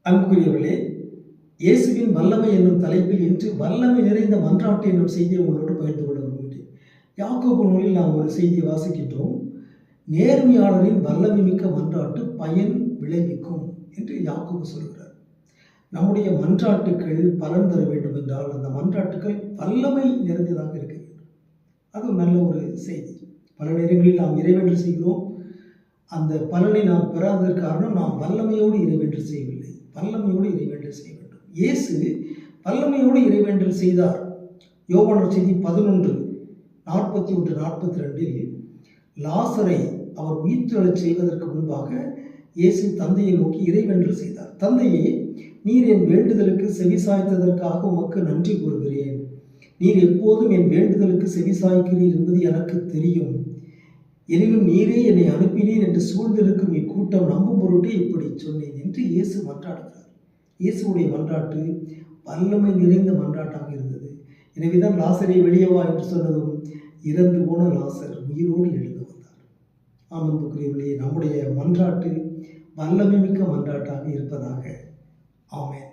அன்புக்குரியவர்களே, இயேசுவின் வல்லமை என்னும் தலைப்பில் இன்று வல்லமை நிறைந்த மன்றாட்டு என்னும் செய்தியை உங்களோடு பகிர்ந்து கொள்ள விரும்புகிறேன். யாக்கோபு நூலில் நாம் ஒரு செய்தியை வாசிக்கின்றோம். நேர்மையாளரின் வல்லமை மிக்க மன்றாட்டு பயன் விளைவிக்கும் என்று யாக்கோபு சொல்கிறார். நம்முடைய மன்றாட்டுக்கள் பலன் தர வேண்டும் என்றால் அந்த மன்றாட்டுக்கள் வல்லமை நிறைந்ததாக இருக்க வேண்டும். அது நல்ல ஒரு செய்தி. பல நேரங்களில் நாம் இறைவேண்டல் செய்கிறோம். அந்த பலனை நாம் பெறாததற்கு காரணம் நாம் வல்லமையோடு இறைவேண்டல் செய்யவில்லை. வல்லமையோடு இறைவேண்டல் செய்ய வேண்டும். இயேசு வல்லமையோடு இறைவேண்டல் செய்தார். யோவான் நற்செய்தி 11:41-42 லாசரை அவர் உயிர்த்தெழச் செய்வதற்கு முன்பாக இயேசு தந்தையை நோக்கி இறைவேண்டல் செய்தார். தந்தையே, நீர் என் வேண்டுதலுக்கு செவிசாய்த்ததற்காக உமக்கு நன்றி கூறுகிறேன். நீர் எப்போதும் என் வேண்டுதலுக்கு செவிசாய்க்கிறீர் என்பது எனக்கு தெரியும். எனினும் நீரே என்னை அனுப்பினீர் என்று சூழ்ந்திருக்கும் இக்கூட்டம் நம்பும் பொருட்டே இப்படி சொன்னேன் என்று இயேசு மன்றாடுகிறார். இயேசுடைய மன்றாட்டு வல்லமை நிறைந்த மன்றாட்டாக இருந்தது. எனவேதான் லாசரை வெளியே வா என்று சொன்னதும் இறந்து போன லாசர் உயிரோடு எழுந்து வந்தார். ஆமன்புக்குரியவர்களே, நம்முடைய மன்றாட்டு வல்லமை மிக்க மன்றாட்டாக இருப்பதாக. ஆமென்.